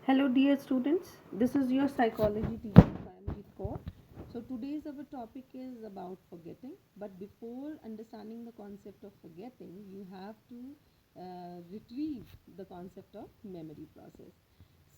Hello, dear students. This is your psychology teacher, Primary 4. So, today's our topic is about forgetting. But before understanding the concept of forgetting, you have to retrieve the concept of memory process.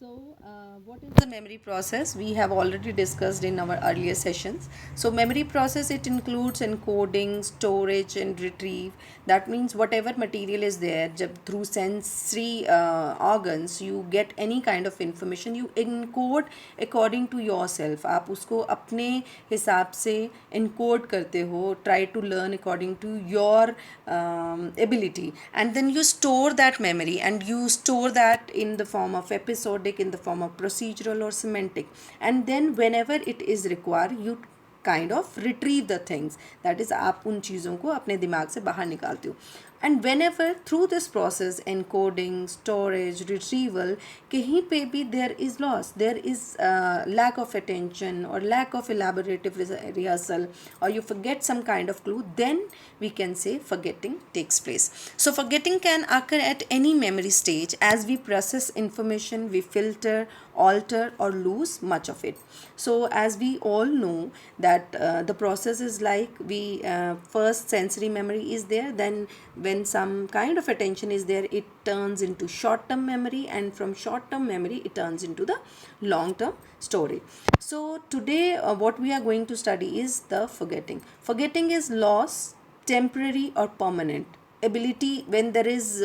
What is the memory process? We have already discussed in our earlier sessions. So, memory process it includes encoding, storage, and retrieve. That means whatever material is there, through sensory organs, you get any kind of information. You encode according to yourself. आप उसको अपने हिसाब से encode करते हो. Try to learn according to your ability, and then you store that memory, and you store that in the form of episodic, in the form of procedural or semantic, and then whenever it is required you kind of retrieve the things. That is, आप उन चीज़ों को अपने दिमाग से बाहर निकालते हो. And whenever through this process encoding, storage, retrieval, कहीं पे भी there is loss, there is lack of attention or lack of elaborative rehearsal, or you forget some kind of clue, then we can say forgetting takes place. So forgetting can occur at any memory stage. As we process information, we filter, alter, or lose much of it. So as we all know that the process is like we first sensory memory is there, then when some kind of attention is there, it turns into short term memory, and from short term memory it turns into the long term storage. So today what we are going to study is the forgetting. Forgetting is loss, temporary or permanent ability, when there is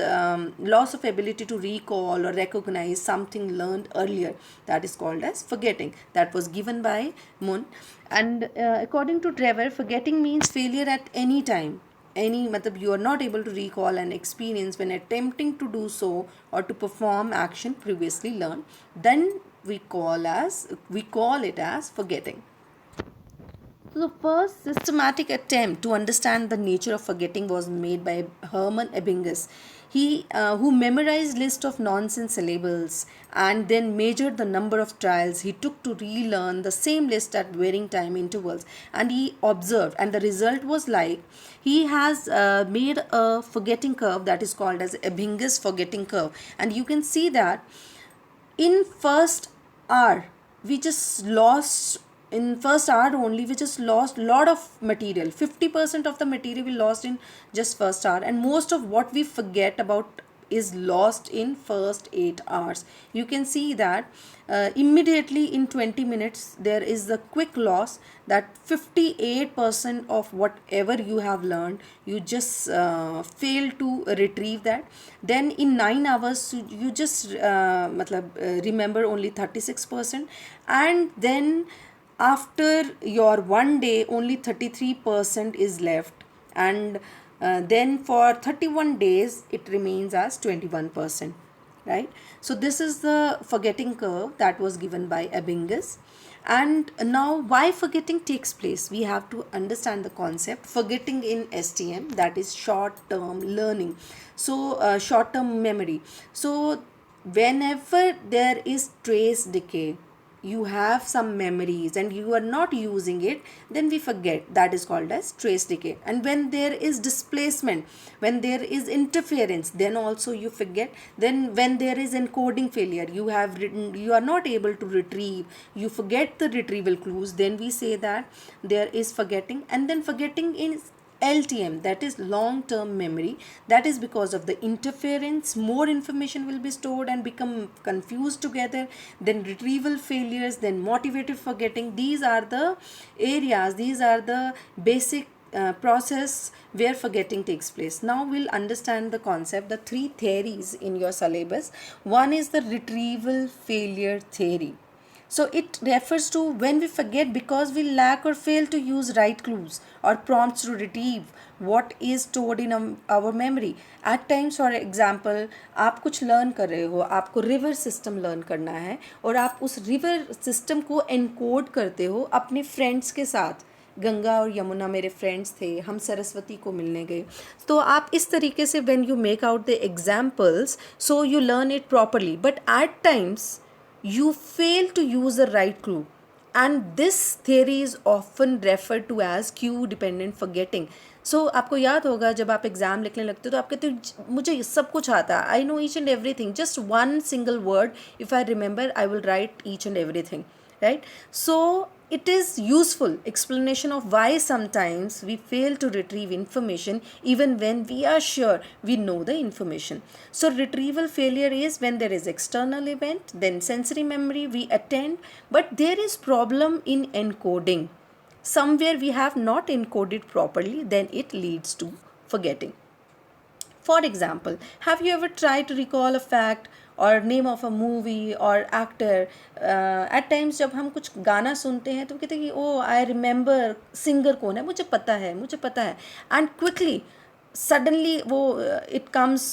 loss of ability to recall or recognize something learned earlier, that is called as forgetting. That was given by Moon. And according to Trevor, forgetting means failure at any time. Any matlab you are not able to recall an experience when attempting to do so or to perform action previously learned, then we call it as forgetting. So the first systematic attempt to understand the nature of forgetting was made by Hermann Ebbinghaus. Who memorized list of nonsense syllables and then measured the number of trials he took to relearn the same list at varying time intervals, and he observed, and the result was like he has made a forgetting curve that is called as Ebbinghaus forgetting curve, and you can see that in first hour we just lost, in first hour only we just lost lot of material. 50% of the material we lost in just first hour, and most of what we forget about is lost in first 8 hours. You can see that immediately in 20 minutes there is the quick loss, that 58% of whatever you have learned you just fail to retrieve that. Then in 9 hours you just remember only 36%, and then after your one day only 33% is left, and then for 31 days it remains as 21%, right? So this is the forgetting curve that was given by Ebbinghaus. And now why forgetting takes place, we have to understand the concept. Forgetting in STM, that is short term learning, so short term memory. So whenever there is trace decay, you have some memories and you are not using it, then we forget. That is called as trace decay. And when there is displacement, when there is interference, then also you forget. Then when there is encoding failure, you have written, you are not able to retrieve, you forget the retrieval clues, then we say that there is forgetting. And then forgetting is LTM, that is long term memory. That is because of the interference, more information will be stored and become confused together. Then retrieval failures, then motivated forgetting. These are the areas, these are the basic process where forgetting takes place. Now we'll understand the concept, the three theories in your syllabus. One is the retrieval failure theory. So it refers to when we forget because we lack or fail to use right clues or prompts to retrieve what is stored in our memory. At times, for example, आप कुछ learn कर रहे हो, आपको river system learn करना है, और आप उस river system को encode करते हो अपने friends के साथ. गंगा और यमुना मेरे फ्रेंड्स थे, हम सरस्वती को मिलने गए. तो आप इस तरीके से when you make out the examples, so you learn it properly. But at times you fail to use the right clue. And this theory is often referred to as cue dependent forgetting. सो आपको याद होगा जब आप exam लिखने लगते हो तो आप कहते हो मुझे सब कुछ आता है, I know each and everything, just one single word if I remember I will write each and everything, right? So it is useful explanation of why sometimes we fail to retrieve information even when we are sure we know the information. So retrieval failure is when there is external event, then sensory memory we attend, but there is problem in encoding. Somewhere we have not encoded properly, then it leads to forgetting. For example, have you ever tried to recall a fact or name of a movie or actor? At times जब हम कुछ गाना सुनते हैं तो कहते हैं कि ओ आई रिमेंबर सिंगर कौन है, मुझे पता है, मुझे पता है, एंड क्विकली suddenly वो it comes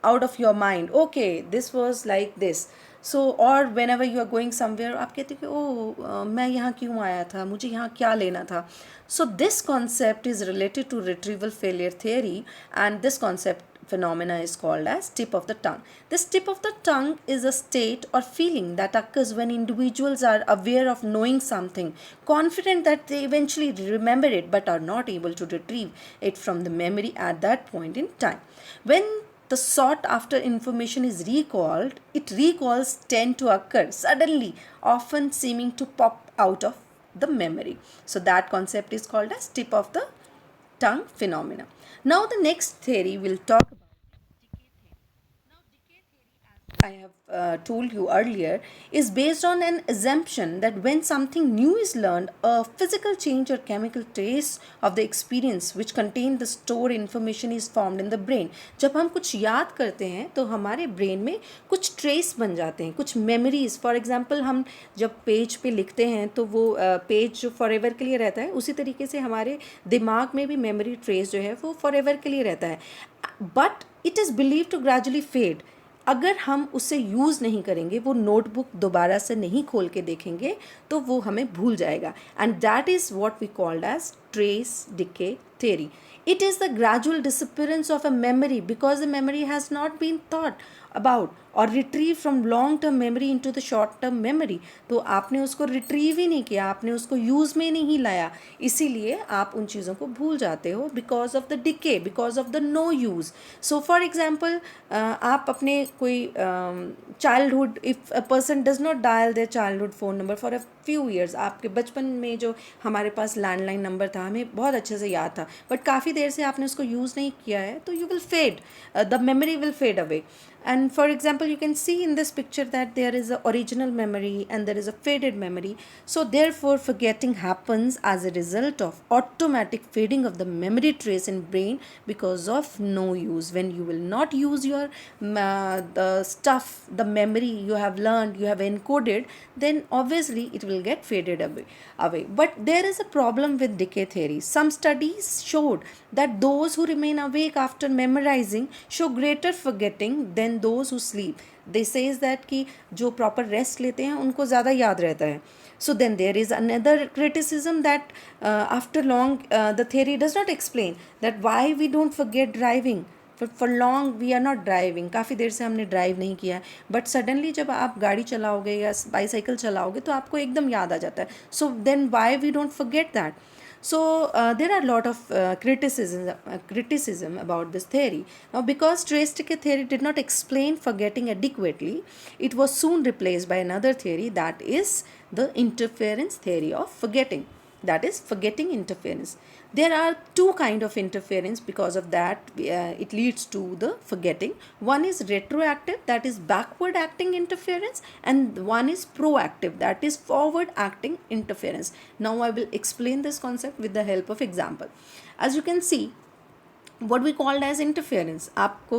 out of your mind, okay this was like this. So or whenever you are going somewhere आप कहते कि ओ मैं यहाँ क्यों आया था, मुझे यहाँ क्या लेना था. So this concept is related to retrieval failure theory, and this concept phenomena is called as tip of the tongue. This tip of the tongue is a state or feeling that occurs when individuals are aware of knowing something, confident that they eventually remember it but are not able to retrieve it from the memory at that point in time. When the sought after information is recalled, it recalls tend to occur suddenly, often seeming to pop out of the memory. So that concept is called as tip of the tongue phenomena. Now the next theory we'll talk about I have told you earlier is based on an assumption that when something new is learned, a physical change or chemical trace of the experience which contain the stored information is formed in the brain. जब हम कुछ याद करते हैं तो हमारे brain में कुछ ट्रेस बन जाते हैं, कुछ मेमोरीज. फॉर एग्जांपल हम जब पेज पे लिखते हैं तो वो पेज जो फॉर एवर के लिए रहता है, उसी तरीके से हमारे दिमाग में भी मेमोरी ट्रेस जो है वो फॉर एवर के लिए रहता है. But it is believe to gradually fade. अगर हम उसे यूज़ नहीं करेंगे, वो नोटबुक दोबारा से नहीं खोल के देखेंगे तो वो हमें भूल जाएगा. And that is what we called as trace decay theory. It is the gradual disappearance of a memory because the memory has not been thought about और retrieve from long term memory into the short term memory. तो आपने उसको retrieve ही नहीं किया, आपने उसको use में नहीं लाया, इसीलिए आप उन चीज़ों को भूल जाते हो because of the decay, because of the no use. So for example आप अपने कोई childhood, if a person does not dial their childhood phone number for a few years, आपके बचपन में जो हमारे पास लैंडलाइन नंबर था हमें बहुत अच्छे से याद था, बट काफ़ी देर से आपने उसको यूज़ नहीं किया है, तो you will fade, the memory will fade away. And for example, you can see in this picture that there is a original memory and there is a faded memory. So therefore forgetting happens as a result of automatic fading of the memory trace in brain because of no use. When you will not use your the stuff, the memory you have learned, you have encoded, then obviously it will get faded away. But there is a problem with decay theory. Some studies showed that those who remain awake after memorizing show greater forgetting than those who sleep. They says that कि जो proper rest लेते हैं उनको ज़्यादा याद रहता है. So then there is another criticism that after long the theory does not explain that why we don't forget driving. For long we are not driving, काफ़ी देर से हमने ड्राइव नहीं किया, बट सडनली जब आप गाड़ी चलाओगे या बाईसाइकिल चलाओगे तो आपको एकदम याद आ जाता है. So then why we don't forget that. So there are a lot of criticism about this theory. Now, because trace decay theory did not explain forgetting adequately, it was soon replaced by another theory, that is the interference theory of forgetting. That is forgetting interference. There are two kind of interference, because of that it leads to the forgetting. One is retroactive, that is backward acting interference, and one is proactive, that is forward acting interference. Now I will explain this concept with the help of example. As you can see, what we called as interference. आपको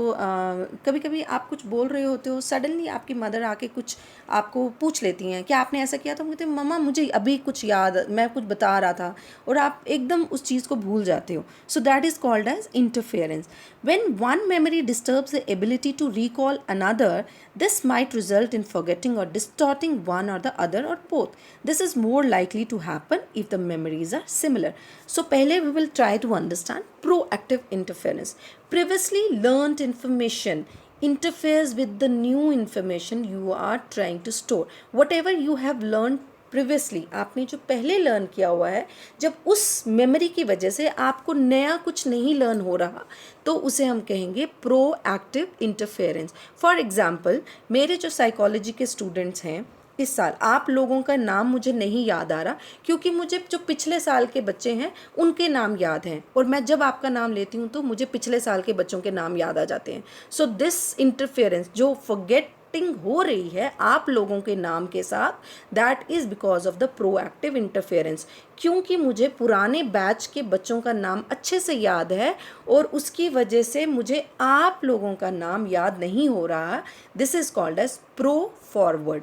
कभी कभी आप कुछ बोल रहे होते हो, suddenly आपकी मदर आके कुछ आपको पूछ लेती हैं कि आपने ऐसा किया, तो कहते हैं मम्मा मुझे अभी कुछ याद, मैं कुछ बता रहा था, और आप एकदम उस चीज़ को भूल जाते हो. So that is called as interference. When one memory disturbs the ability to recall another, this might result in forgetting or distorting one or the other or both. This is more likely to happen if the memories are similar. So पहले we will try to understand proactive interference. Previously learned information interferes with the new information you are trying to store. Whatever you have learned previously आपने जो पहले learn किया हुआ है, जब उस memory की वजह से आपको नया कुछ नहीं लर्न हो रहा, तो उसे हम कहेंगे प्रोएक्टिव इंटरफेरेंस. फॉर एग्जाम्पल, मेरे जो साइकोलॉजी के स्टूडेंट्स हैं इस साल, आप लोगों का नाम मुझे नहीं याद आ रहा, क्योंकि मुझे जो पिछले साल के बच्चे हैं उनके नाम याद हैं, और मैं जब आपका नाम लेती हूँ तो मुझे पिछले साल के बच्चों के नाम याद आ जाते हैं. सो दिस इंटरफेरेंस जो फॉरगेटिंग हो रही है आप लोगों के नाम के साथ, that is because of the proactive interference. क्योंकि मुझे पुराने बैच के बच्चों का नाम अच्छे से याद है और उसकी वजह से मुझे आप लोगों का नाम याद नहीं हो रहा. This is called as pro forward.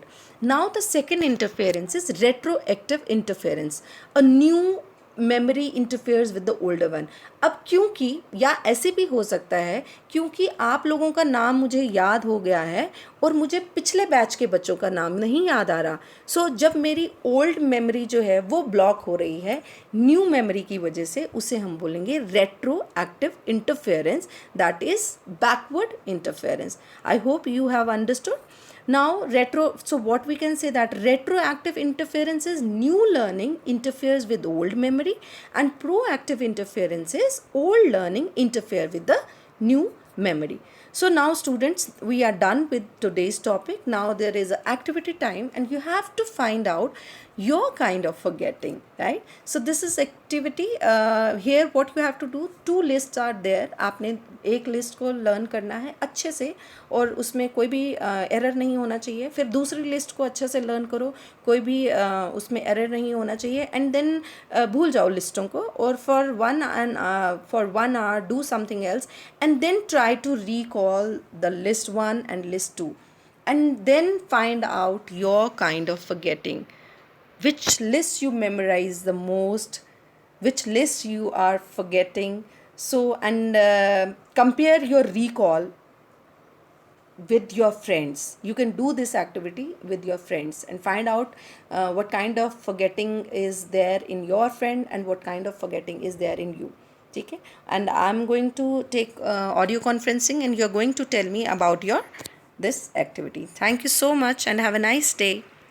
Now the second interference is retroactive interference. A new memory interferes with the older one. अब क्योंकि, या ऐसे भी हो सकता है क्योंकि आप लोगों का नाम मुझे याद हो गया है और मुझे पिछले बैच के बच्चों का नाम नहीं याद आ रहा. सो जब मेरी ओल्ड मेमोरी जो है वो ब्लॉक हो रही है न्यू मेमोरी की वजह से, उसे हम बोलेंगे retroactive interference, that is backward interference. I hope you have understood. Now, so what we can say that retroactive interference is new learning interferes with old memory, and proactive interference is old learning interfere with the new memory. So now students, we are done with today's topic. Now there is an activity time and you have to find out your kind of forgetting, right? So this is activity. Here what you have to do, 2 lists are there. आपने एक list को learn करना है अच्छे से और उसमें कोई भी एरर नहीं होना चाहिए. फिर दूसरी लिस्ट को अच्छे से लर्न करो, कोई भी उसमें एरर नहीं होना चाहिए. एंड देन भूल जाओ लिस्टों को और for 1 hour do something else and then try to recall the list 1 and list 2, and then find out your kind of forgetting, which list you memorize the most, which list you are forgetting. So and compare your recall with your friends. You can do this activity with your friends and find out what kind of forgetting is there in your friend and what kind of forgetting is there in you. Okay, and I'm going to take audio conferencing and you're going to tell me about your this activity. Thank you so much and have a nice day.